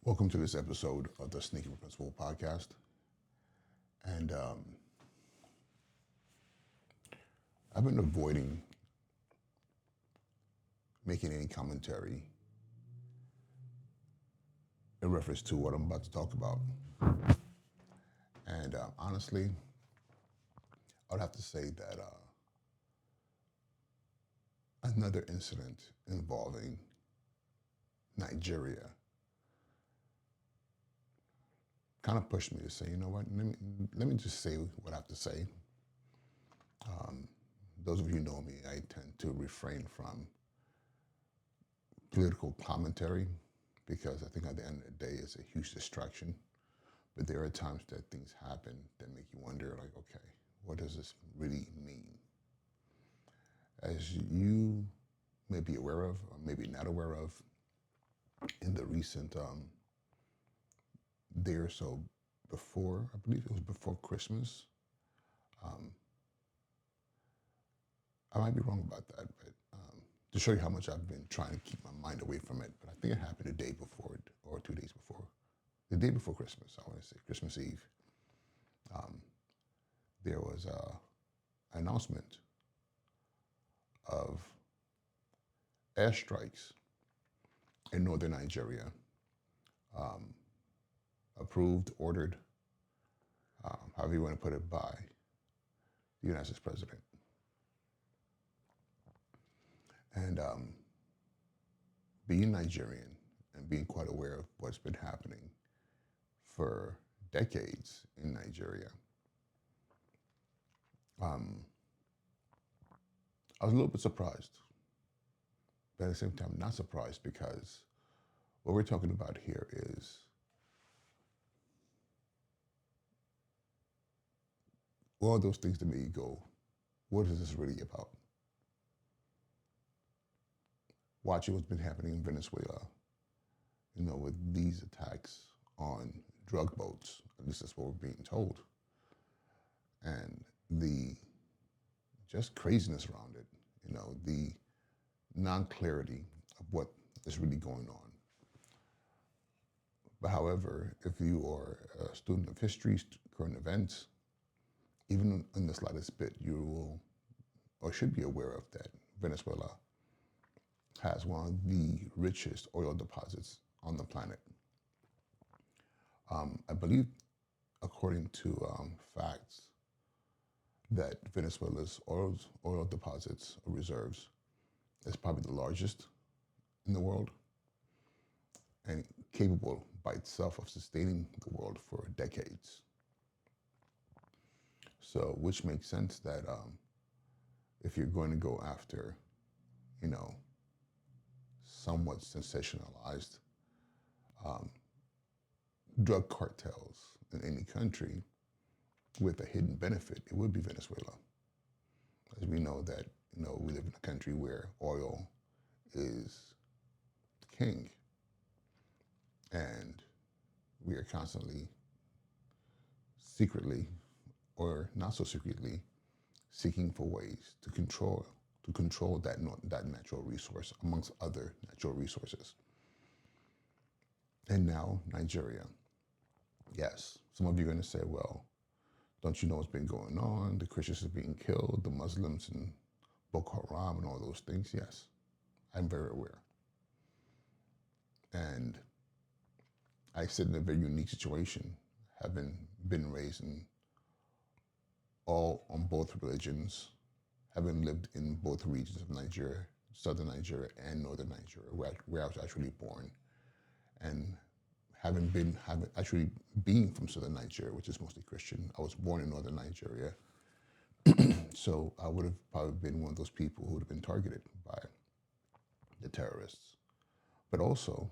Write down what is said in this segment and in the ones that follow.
Welcome to this episode of the Sneaky Principle podcast. And I've been avoiding making any commentary in reference to what I'm about to talk about. And honestly, I would have to say that another incident involving Nigeria kind of pushed me to say, you know what, let me just say what I have to say. Those of you who know me, I tend to refrain from political commentary because I think at the end of the day, it's a huge distraction. But there are times that things happen that make you wonder, like, okay, what does this really mean? As you may be aware of, or maybe not aware of, in the recent day or so before, I believe it was before Christmas. I might be wrong about that, but to show you how much I've been trying to keep my mind away from it, but I think it happened the day before or 2 days before. The day before Christmas, I want to say, Christmas Eve, there was an announcement of airstrikes in northern Nigeria, approved, ordered, however you want to put it, by the United States president. And being Nigerian and being quite aware of what's been happening for decades in Nigeria, I was a little bit surprised, but at the same time not surprised, because what we're talking about here is all those things that make you go, what is this really about? Watching what's been happening in Venezuela, with these attacks on drug boats, at least that's what we're being told, and the just craziness around it, the non-clarity of what is really going on. But however, if you are a student of history, current events, even in the slightest bit, you will or should be aware of that Venezuela has one of the richest oil deposits on the planet. I believe, according to facts, that Venezuela's oil deposits or reserves is probably the largest in the world and capable by itself of sustaining the world for decades. So, which makes sense that if you're going to go after, somewhat sensationalized drug cartels in any country with a hidden benefit, it would be Venezuela. As we know that, we live in a country where oil is king, and we are constantly, secretly or not so secretly, seeking for ways to control that natural resource, amongst other natural resources. And now Nigeria. Yes, some of you are going to say, well, don't you know what's been going on? The Christians are being killed, the Muslims and Boko Haram and all those things. Yes, I'm very aware. And I sit in a very unique situation, having been raised on both religions, having lived in both regions of Nigeria, southern Nigeria and northern Nigeria, where I was actually born, and having actually being from southern Nigeria, which is mostly Christian. I was born in northern Nigeria, so I would have probably been one of those people who would have been targeted by the terrorists. But also,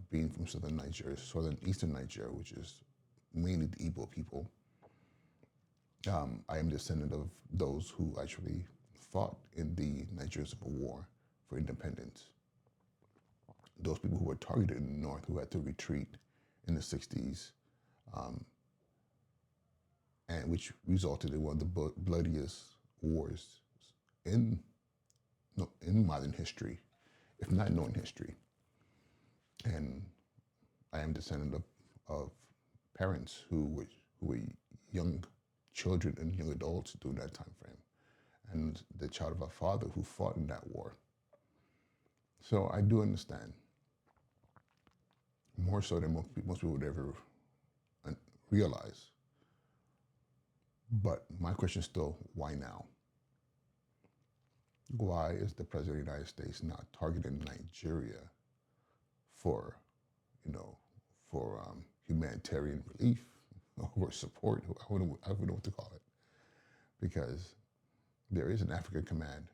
being from southern Nigeria, eastern Nigeria, which is mainly the Igbo people, I am descendant of those who actually fought in the Nigerian Civil War for independence. Those people who were targeted in the north, who had to retreat in the 60s, and which resulted in one of the bloodiest wars in modern history, if not known history. And I am descendant of parents who were young children and young adults during that time frame, and the child of a father who fought in that war. So I do understand, more so than most people would ever realize. But my question is still, why now? Why is the President of the United States not targeting Nigeria for, you know, for humanitarian relief or support? I don't know what to call it, because there is an African command,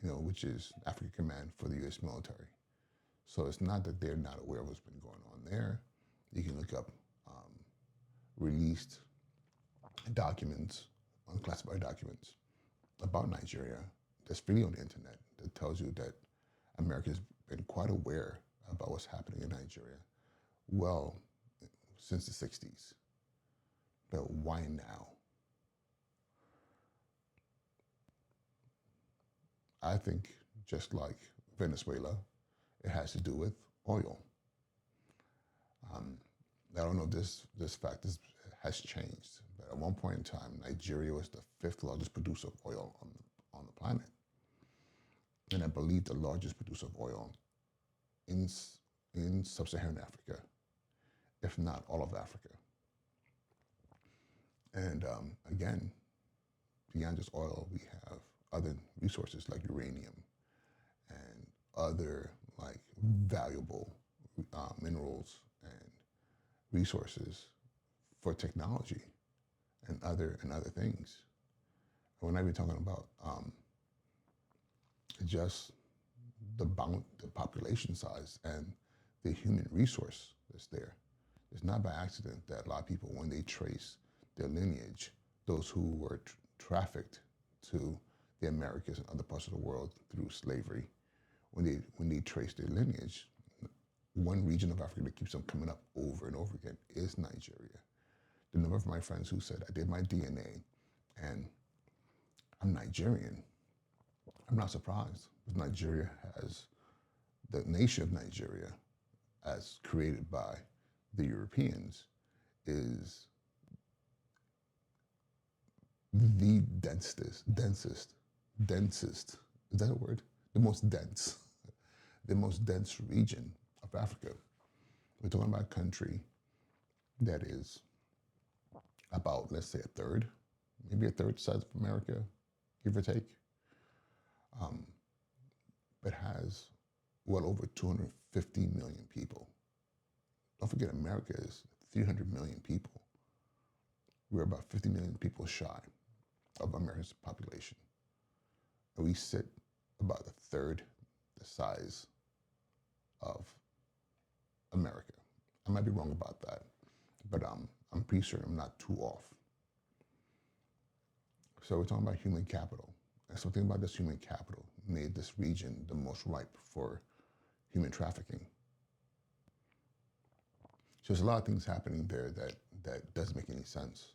which is African command for the U.S. military. So it's not that they're not aware of what's been going on there. You can look up released documents, unclassified documents about Nigeria that's freely on the internet that tells you that America's been quite aware about what's happening in Nigeria, well, since the 60s. But why now? I think, just like Venezuela, it has to do with oil. I don't know if this fact has changed, but at one point in time, Nigeria was the 5th largest producer of oil on the planet. And I believe the largest producer of oil in sub-Saharan Africa, if not all of Africa. And again, beyond just oil, we have other resources like uranium and other like valuable minerals and resources for technology and other things. And we're not even talking about just the population size and the human resource that's there. It's not by accident that a lot of people, when they trace their lineage, those who were trafficked to the Americas and other parts of the world through slavery, when they trace their lineage, one region of Africa that keeps them coming up over and over again is Nigeria. The number of my friends who said, I did my DNA and I'm Nigerian, I'm not surprised. Because Nigeria has, the nation of Nigeria, as created by the Europeans, is the densest, is that a word? The most dense region of Africa. We're talking about a country that is about, let's say, maybe a third the size of America, give or take, but has well over 250 million people. Don't forget, America is 300 million people. We're about 50 million people shy of America's population. And we sit about a third the size of America. I might be wrong about that, but I'm pretty sure I'm not too off. So we're talking about human capital. And something about this human capital made this region the most ripe for human trafficking. So there's a lot of things happening there that doesn't make any sense.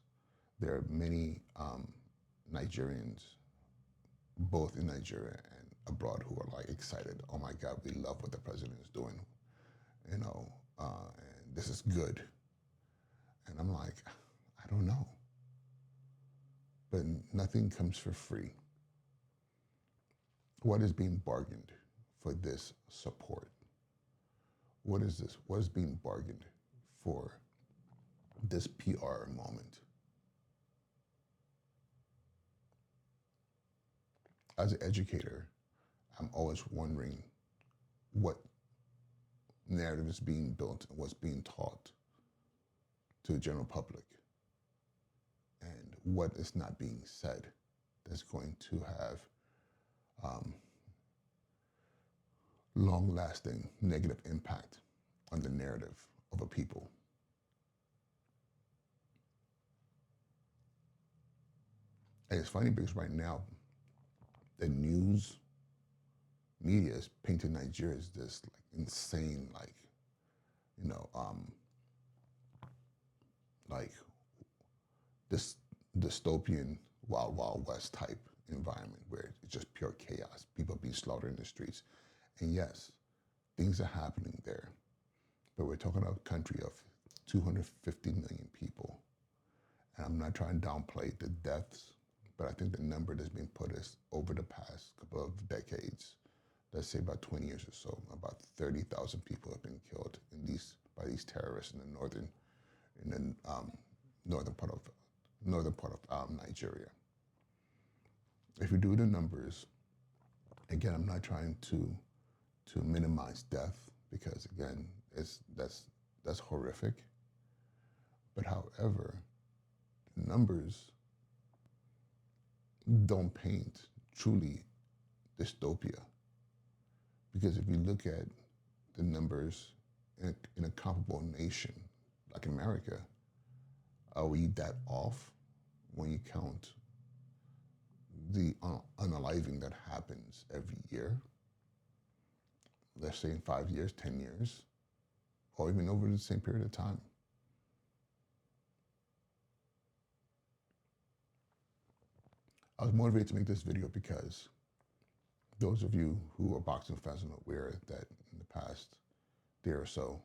There are many Nigerians, both in Nigeria and abroad, who are like excited. Oh my God, we love what the president is doing, and this is good. And I'm like, I don't know. But nothing comes for free. What is being bargained for this support? What is this? What is being bargained for this PR moment? As an educator, I'm always wondering what narrative is being built and what's being taught to the general public, and what is not being said that's going to have long-lasting negative impact on the narrative of a people. And it's funny because right now, the news media is painting Nigeria as this like insane, like this dystopian Wild Wild West type environment where it's just pure chaos, people being slaughtered in the streets. And yes, things are happening there. but we're talking about a country of 250 million people. And I'm not trying to downplay the deaths, but I think the number that's been put is over the past couple of decades, let's say about 20 years or so, about 30,000 people have been killed by these terrorists in the northern part of Nigeria. If you do the numbers, again, I'm not trying to minimize death, because again, that's horrific. But however, the numbers don't paint truly dystopia, because if you look at the numbers in a comparable nation like America, are we that off when you count the unaliving that happens every year? Let's say in 5 years, 10 years, or even over the same period of time. I was motivated to make this video because those of you who are boxing fans are aware that in the past day or so,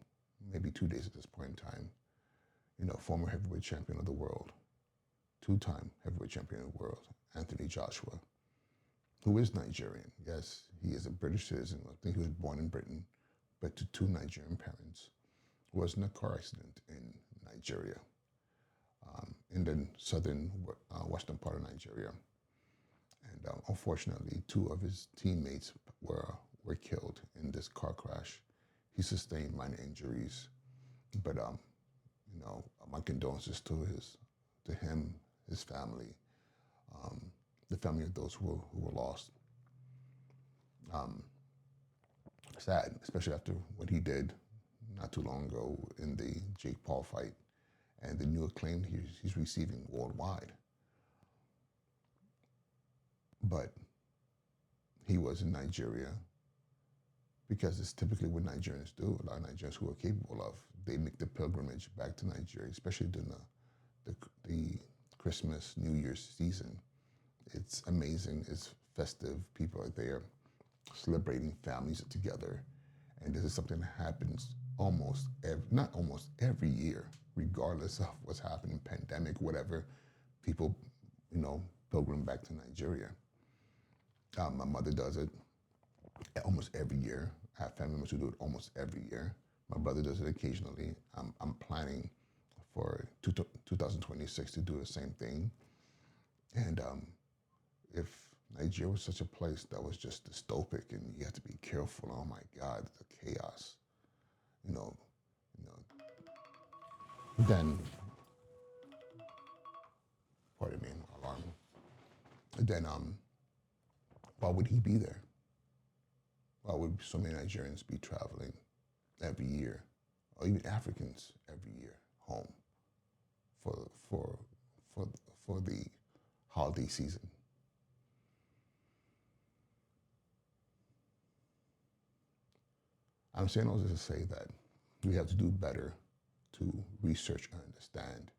maybe 2 days at this point in time, former heavyweight champion of the world, two-time heavyweight champion of the world, Anthony Joshua, who is Nigerian. Yes, he is a British citizen. I think he was born in Britain, but to two Nigerian parents, was in a car accident in Nigeria, in the southern western part of Nigeria. And unfortunately, two of his teammates were killed in this car crash. He sustained minor injuries, but my condolences to him, his family, the family of those who were lost. Sad, especially after what he did not too long ago in the Jake Paul fight and the new acclaim he's receiving worldwide. But he was in Nigeria because it's typically what Nigerians do. A lot of Nigerians who are capable of, they make the pilgrimage back to Nigeria, especially during the Christmas, New Year's season. It's amazing. It's festive. People are there celebrating, families are together. And this is something that happens not almost every year, regardless of what's happening, pandemic, whatever, people, pilgrim back to Nigeria. My mother does it almost every year. I have family members who do it almost every year. My brother does it occasionally. I'm planning for 2026 to do the same thing. And if Nigeria was such a place that was just dystopic and you have to be careful, oh my God, the chaos, then, pardon me, alarm. Then, why would he be there? Why would so many Nigerians be traveling every year, or even Africans every year, home for the holiday season? I'm saying all this to say that we have to do better to research and understand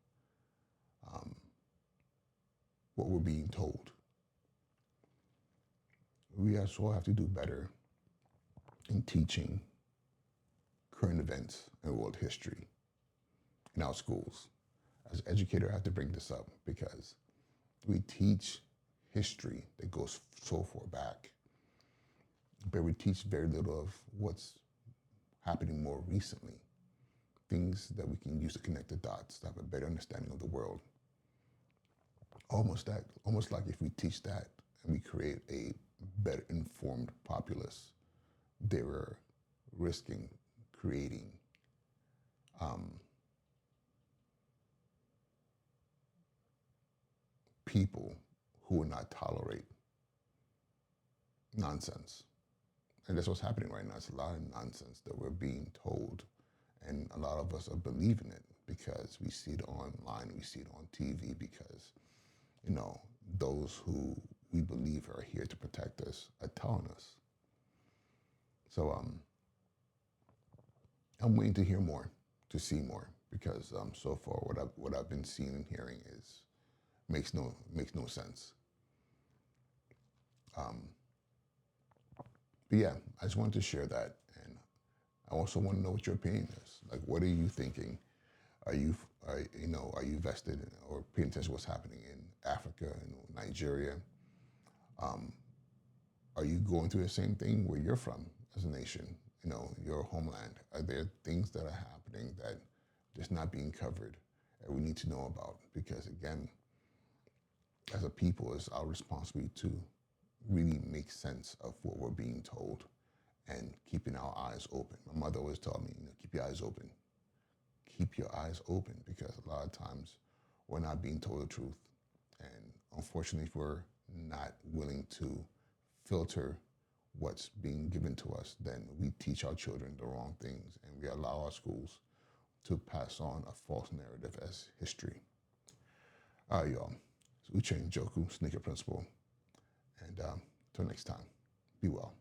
what we're being told. We also have to do better in teaching current events and world history in our schools. As an educator, I have to bring this up because we teach history that goes so far back, but we teach very little of what's happening more recently, things that we can use to connect the dots, to have a better understanding of the world. Almost like if we teach that and we create a better informed populace, they were risking creating people who would not tolerate nonsense. And that's what's happening right now. It's a lot of nonsense that we're being told, and a lot of us are believing it because we see it online, we see it on TV, because, those who we believe are here to protect us are telling us. So I'm waiting to hear more, to see more, because so far what I've been seeing and hearing makes no sense. But yeah, I just wanted to share that, and I also want to know what your opinion is. Like, what are you thinking? Are you vested in, or paying attention to what's happening in Africa and Nigeria? Are you going through the same thing where you're from as a nation? Your homeland. Are there things that are happening that just not being covered that we need to know about? Because again, as a people, it's our responsibility to really make sense of what we're being told and keeping our eyes open. My mother always told me, keep your eyes open. Keep your eyes open, because a lot of times we're not being told the truth. And unfortunately, if we're not willing to filter what's being given to us, then we teach our children the wrong things, and we allow our schools to pass on a false narrative as history. All right, y'all. So Uche Njoku, Sneaker Principal. And until next time, be well.